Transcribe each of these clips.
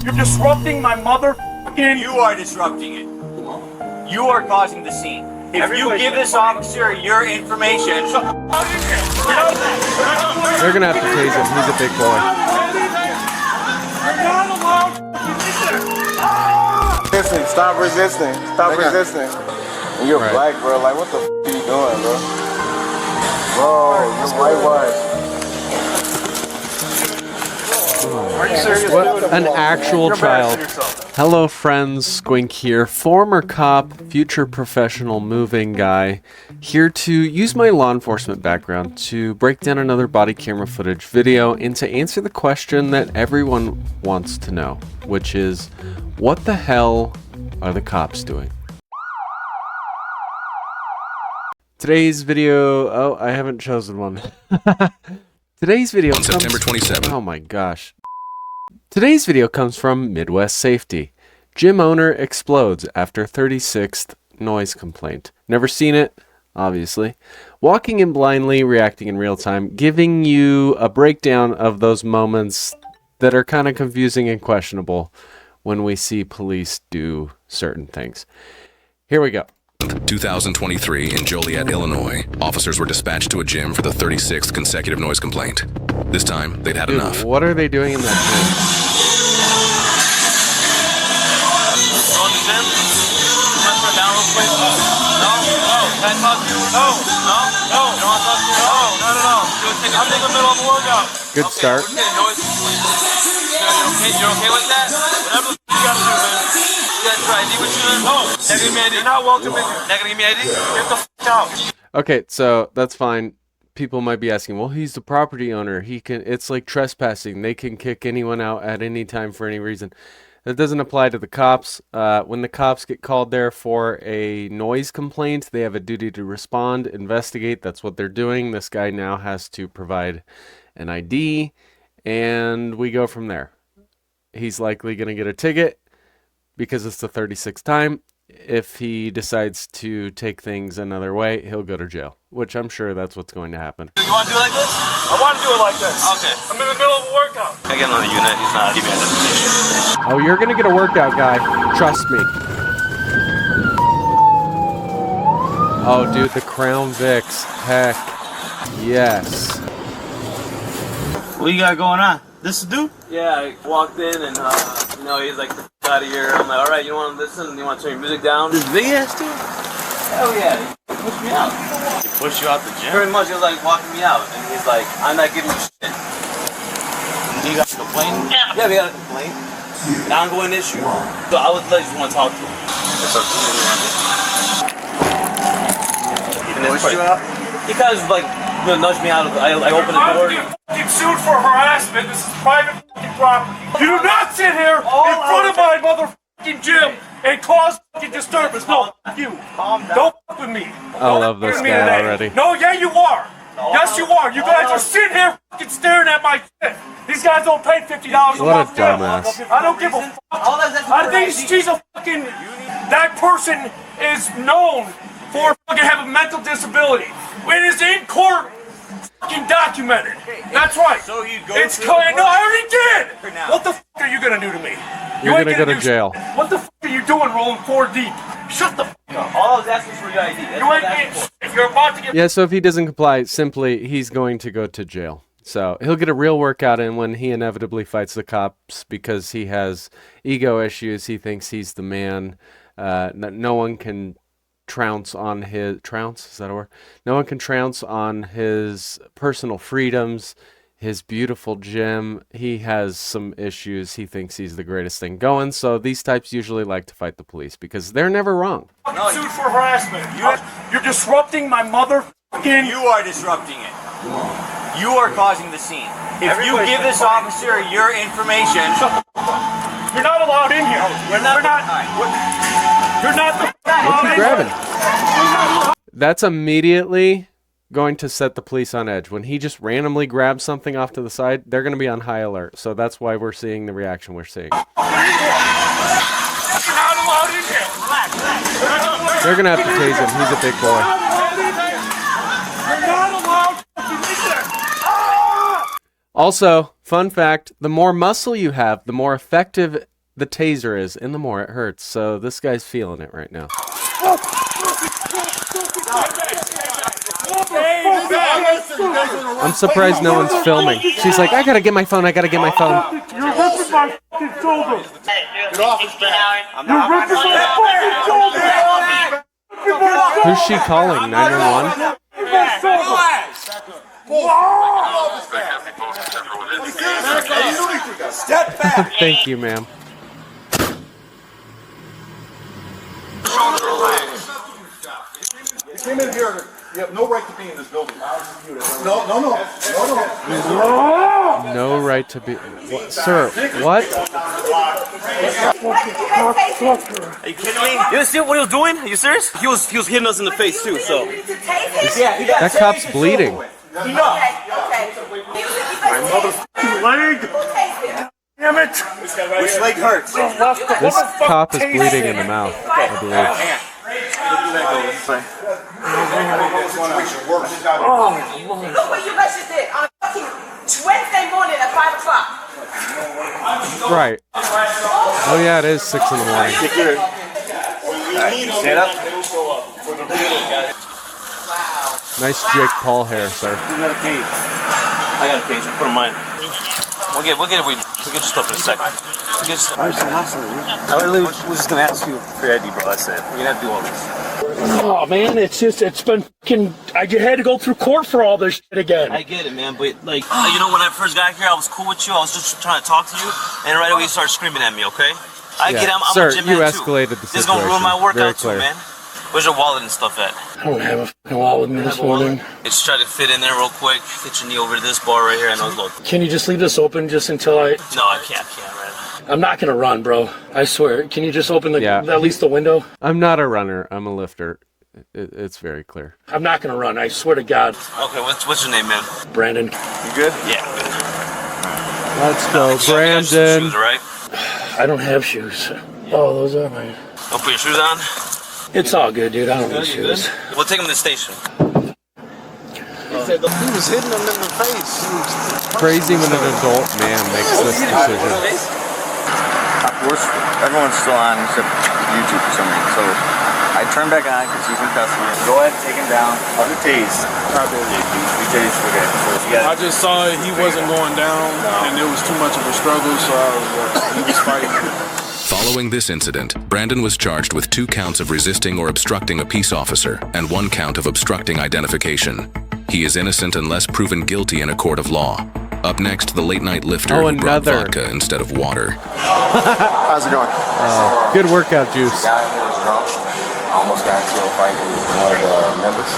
You're disrupting my motherfucking... You are disrupting it. You are causing the scene. If you give this officer your information... They're gonna have to tase him. He's a big boy. You're not allowed to... Stop resisting. Stop resisting. And you're black, bro. Like, what the f*** are you doing, bro? Bro, you're whitewashed. Are you serious? What an actual child. Hello friends, Squink here, former cop, future professional moving guy, here to use my law enforcement background to break down another body camera footage video and to answer the question that everyone wants to know, which is, what the hell are the cops doing? Today's video, oh, I haven't chosen one. Today's video on September 27th. Oh my gosh. Today's video comes from Midwest Safety. Gym owner explodes after 36th noise complaint. Never seen it, obviously. Walking in blindly, reacting in real time, giving you a breakdown of those moments that are kind of confusing and questionable when we see police do certain things. Here we go. 2023 in Joliet, Illinois. Officers were dispatched to a gym for the 36th consecutive noise complaint. This time, they'd had enough. What are they doing in that gym? On the gym? Press her down real quick. No. Can I talk to you? No. You don't want to talk to you? No. I'm in the middle of a workout. Good start. We're getting noise. You're okay with that? Whatever the you gotta do, man. You got your ID with you? No. Give me ID. You're not welcome in here. Not gonna give me ID? Get the f*** out. Okay, so that's fine. People might be asking, well, he's the property owner. It's like trespassing. They can kick anyone out at any time for any reason. That doesn't apply to the cops. When the cops get called there for a noise complaint, they have a duty to respond, investigate. That's what they're doing. This guy now has to provide an ID, and we go from there. He's likely going to get a ticket because it's the 36th time. If he decides to take things another way, he'll go to jail, which I'm sure that's what's going to happen. You want to do it like this? I want to do it like this. Okay. I'm in the middle of a workout. I get another unit. He's not giving me identification. Oh, you're going to get a workout, guy. Trust me. Oh, dude, the Crown Vicks. Heck yes. What you got going on? This dude? Yeah, I walked in and, he's like, out of here. I'm like, all right, you want to listen? You want to turn your music down? This big ass dude? Hell yeah. He pushed me out. He pushed you out the gym? Pretty much, he was like walking me out. And he's like, I'm not giving you shit. You got a complaint? Yeah, we got a complaint. An ongoing issue. So I would just want to talk to him. That's up to you. He pushed you out? He kind of like nudged me out of I opened the door. You're fucking sued for harassment. This is private fucking property. You do not sit here in front of my motherfucking gym and cause fucking disturbance. No, you. Don't fuck with me. I love this guy already. No, yeah, you are. Yes, you are. You guys are sitting here fucking staring at my shit. These guys don't pay $50 a What month. a dumbass. I don't give a fuck. I think she's a fucking... That person is known for fucking having a mental disability. It is in court fucking documented. That's right. So you go It's coming. No, I already did. What the fuck are you gonna do to me? You're gonna go to jail. What the fuck are you doing rolling 4 deep? Shut the fuck up. All I was asking for your ID. You ain't getting shit. You're about to get... Yeah, so if he doesn't comply, simply, he's going to go to jail. So he'll get a real workout in when he inevitably fights the cops because he has ego issues. He thinks he's the man. No one can trounce on his... Trounce? Is that a word? No one can trounce on his personal freedoms, his beautiful gym. He has some issues. He thinks he's the greatest thing going. So these types usually like to fight the police because they're never wrong. Fucking sued for harassment. You're disrupting my motherfucking... You are disrupting it. You are causing the scene. If you give this officer your information... You're not allowed in here. You're not the... What's he grabbing? That's immediately going to set the police on edge. When he just randomly grabs something off to the side, they're going to be on high alert. So that's why we're seeing the reaction we're seeing. You're not allowed in here. They're going to have to tase him. He's a big boy. You're not allowed in here. Also, fun fact, the more muscle you have, the more effective the taser is, and the more it hurts. So this guy's feeling it right now. I'm surprised no one's filming. She's like, I gotta get my phone. I gotta get my phone. You're ripping my fucking shoulder. Get off his back. You're ripping my fucking shoulder. Who's she calling? 911? Step back. Thank you, ma'am. You came in here. You have no right to be in this building. No. No right to be. What, sir, what? Are you kidding me? You see what he was doing? Are you serious? He was hitting us in the face too. So That cop's bleeding. My motherfucking leg. Damn it. Which leg hurts? This cop is bleeding in the mouth, I believe. Look what you guys just did on fucking Wednesday morning at 5 o'clock. Right. Oh yeah, it is 6 in the morning. stand up. Nice Jake Paul hair, sir. You got a cage. I got a cage. Put in mine. We'll get your stuff in a second. I really was just gonna ask you for your ID, bro. That's it. You're gonna have to do all this. Oh man, it's been fucking. I had to go through court for all this shit again. I get it, man, but like, you know, when I first got here, I was cool with you. I was just trying to talk to you, and right away you started screaming at me. Okay? I get it. I'm Sir, a gym you man too. escalated the This is gonna ruin my situation. Very workout too, clear. man. Where's your wallet and stuff at? I don't have a fucking wallet with me this morning. Just try to fit in there real quick. Get your knee over to this bar right here. I know it's low. Can you just leave this open just until I? No, I can't, right? I'm not gonna run, bro. I swear. Can you just open the at least the window? I'm not a runner. I'm a lifter. It's very clear. I'm not gonna run. I swear to God. Okay, what's your name, man? Brandon. You good? Yeah. Let's go, You got some Brandon. shoes, right? I don't have shoes. Oh, those are mine. Don't put your shoes on. It's all good, dude. I don't need You good? shoes. We'll take him to the station. He was hitting him in the face. Crazy when an adult man makes this decision. Everyone's still on except YouTube for some reason. So I turned back on because he's in custody. Go ahead, take him down. I'll do tased. We tased. Okay. So I just saw he wasn't going down, and it was too much of a struggle, so he was fighting. Following this incident, Brandon was charged with 2 counts of resisting or obstructing a peace officer and 1 count of obstructing identification. He is innocent unless proven guilty in a court of law. Up next, the late-night lifter who brought vodka instead of water. How's it going? Good workout juice. guy who was drunk almost got into a fight with one of the members.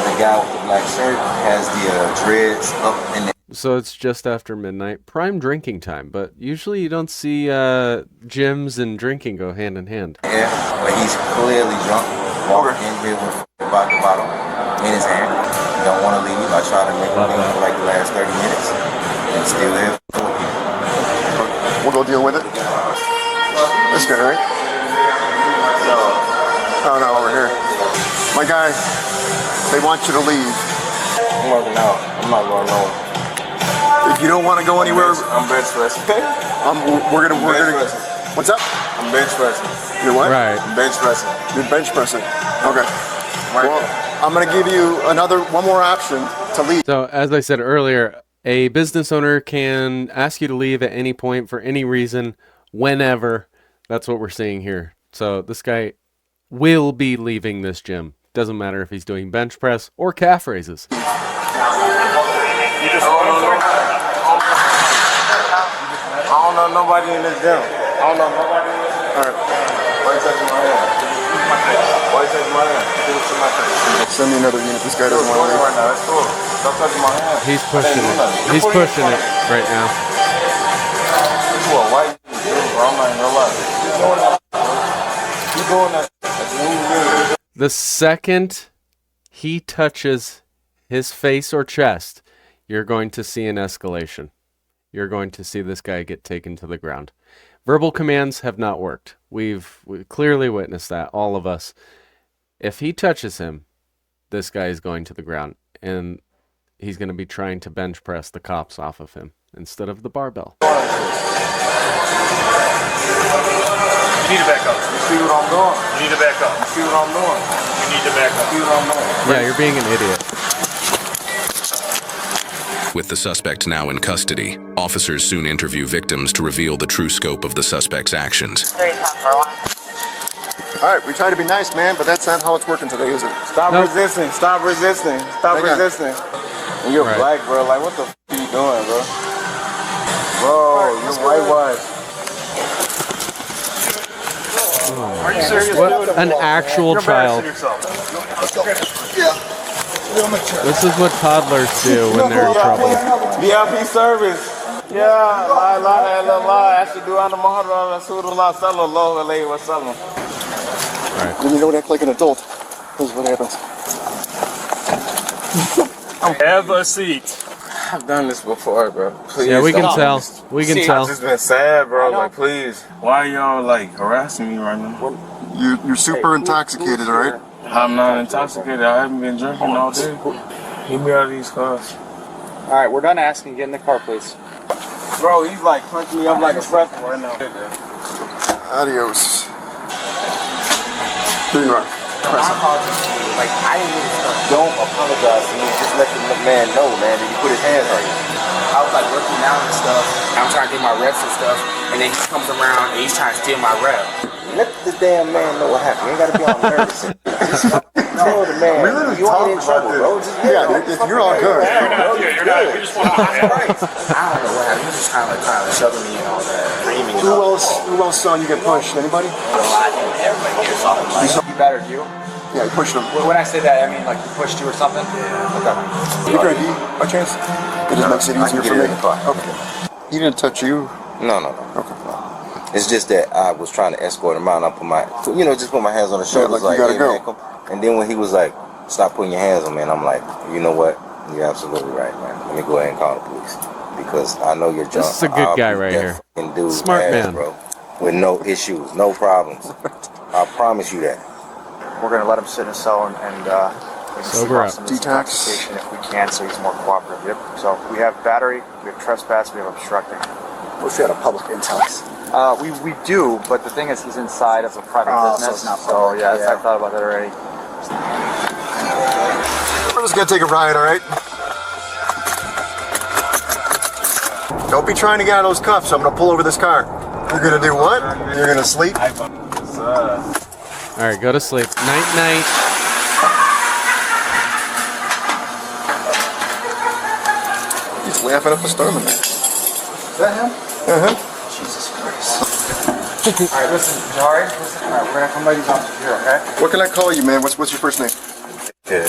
The guy with the black shirt has the dreads up in the. So it's just after midnight, prime drinking time. But usually you don't see gyms and drinking go hand in hand. Yeah, but he's clearly drunk. Walking in here with a vodka bottle in his hand. Don't want to leave. I tried to make him leave for like the last 30 minutes. And still there. We'll go deal with it. That's good, right? No, over here. My guy, they want you to leave. I'm working out. I'm not going nowhere. If you don't want to go anywhere, I'm bench pressing. we're gonna. What's up? I'm bench pressing. You're what? Right. I'm bench pressing. You're bench pressing. Okay. Right Well, I'm gonna give you one more option to leave. So as I said earlier, a business owner can ask you to leave at any point for any reason, whenever. That's what we're seeing here. So this guy will be leaving this gym. Doesn't matter if he's doing bench press or calf raises. I don't know nobody in this gym. I don't know nobody in this gym. All right. Why you touching my hand? Why you touching my hand? Give it to my face. Send me another unit. This guy doesn't want to leave. Right now, that's cool. Stop touching my hand. He's pushing it. He's pushing it right now. You a white dude, bro. I'm not in real life. You doing that. That's new. The second he touches his face or chest, you're going to see an escalation. You're going to see this guy get taken to the ground. Verbal commands have not worked. We've clearly witnessed that, all of us. If he touches him, this guy is going to the ground, and he's going to be trying to bench press the cops off of him instead of the barbell. You need to back up. You see what I'm doing? You need to back up. You see what I'm doing? You need to back up. You see what I'm doing? Yeah, you're being an idiot. With the suspect now in custody, officers soon interview victims to reveal the true scope of the suspect's actions. All right, we try to be nice, man, but that's not how it's working today, is it? Stop resisting. Stop resisting. Stop resisting. And you're black, bro. Like, what the f are you doing, bro? Bro, you're whitewashed. Are you serious? What an actual You're child. embarrassing yourself. Let's go. Yeah. This is what toddlers do when they're in trouble. VIP service. Yeah, la la la la. Ashadu anna Muhammad Rasulullah sallallahu alayhi wa sallam. When you don't act like an adult, this is what happens. Have a seat. I've done this before, bro. Please. Yeah, we can tell. We can I've tell. just been sad, bro. Like, please. Why y'all like harassing me right now? You're super intoxicated, all right? I'm not intoxicated. I haven't been drinking all day. Get me out of these cars. All right, we're done asking. Get in the car, please. Bro, he's like punching me up like a pretzel right now. Adios. Green rock. Like, I didn't really start. Don't apologize to me. Just let the man know, man, that he put his hands on you. I was like working out and stuff. I'm trying to get my reps and stuff. And then he comes around and he's trying to steal my rep. Let the damn man know what happened. You ain't got to be all nervous. Tell the man, you ain't in trouble, bro. Just, You're all good. You're not. We just want to I don't know what happened. He was just kind of shoving me and all that. Screaming. Who else saw you get punched? Anybody? A lot of everybody here saw him. He battered you? Yeah, you pushed him. When I say that, I mean like he pushed you or something? Yeah. Okay. You drink by chance? It just makes it easier for me. Okay. He didn't touch you? No. Okay. It's just that I was trying to escort him out. And I put my, just put my hands on his shoulders, like you gotta hey, go. man, come. And then when he was like, stop putting your hands on me, and I'm like, you know what? You're absolutely right, man. Let me go ahead and call the police because I know you're drunk. This is a good guy right here. Dude, Smart man, bro, with no issues, no problems. I promise you that. We're going to let him sit in a cell and sober up. Detox. If we can, so he's more cooperative. Yep. So we have battery, we have trespass, we have obstructing. What if you had a public intox? We do, but the thing is he's inside of a private business. So it's not So public. yeah, I thought about that already. We're just gonna take a ride, all right? Don't be trying to get out of those cuffs. I'm gonna pull over this car. You're gonna do what? You're gonna sleep? All right, go to sleep. Night, night. He's laughing up a storm in there. Is that him? Uh-huh. Jesus Christ. All right, listen, Jari, listen. All right, we're going to come by these officers here, okay? What can I call you, man? What's your first name? Yeah.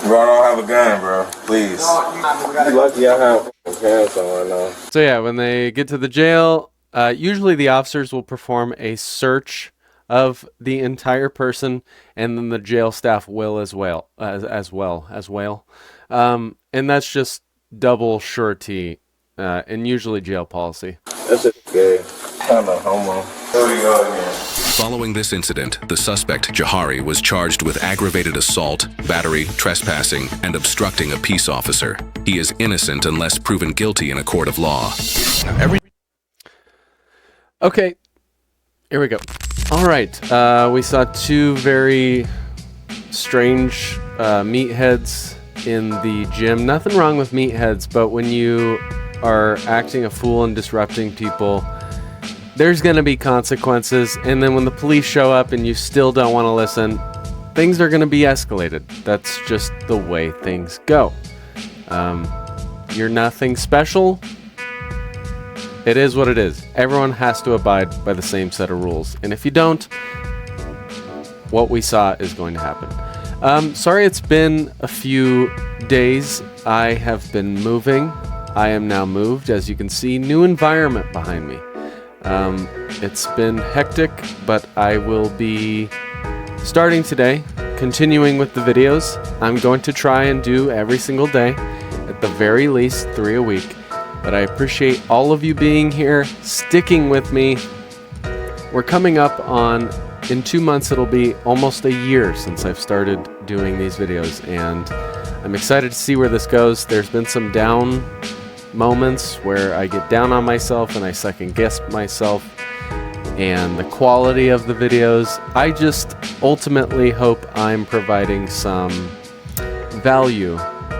Bro, I don't have a gun, bro. Please. You're lucky I have hands on right now. So yeah, when they get to the jail, usually the officers will perform a search of the entire person, and then the jail staff will as well. And that's just double surety, and usually jail policy. That's just gay. Kind of homo. There we go again. Following this incident, the suspect, Jahari, was charged with aggravated assault, battery, trespassing, and obstructing a peace officer. He is innocent unless proven guilty in a court of law. Okay, here we go. All right, we saw two very strange meatheads in the gym. Nothing wrong with meatheads, but when you are acting a fool and disrupting people, there's going to be consequences. And then when the police show up and you still don't want to listen, things are going to be escalated. That's just the way things go. You're nothing special. It is what it is. Everyone has to abide by the same set of rules. And if you don't, what we saw is going to happen. Sorry it's been a few days. I have been moving. I am now moved. As you can see, new environment behind me. It's been hectic, but I will be starting today, continuing with the videos. I'm going to try and do every single day, at the very least 3 a week. But I appreciate all of you being here, sticking with me. We're coming up on, in 2 months, it'll be almost a year since I've started doing these videos, and I'm excited to see where this goes. There's been some down moments where I get down on myself and I second guess myself, and the quality of the videos. I just ultimately hope I'm providing some value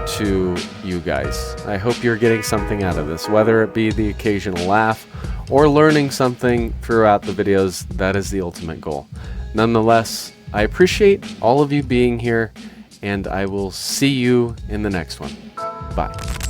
to you guys. I hope you're getting something out of this, whether it be the occasional laugh or learning something throughout the videos. That is the ultimate goal. Nonetheless, I appreciate all of you being here, and I will see you in the next one. Bye.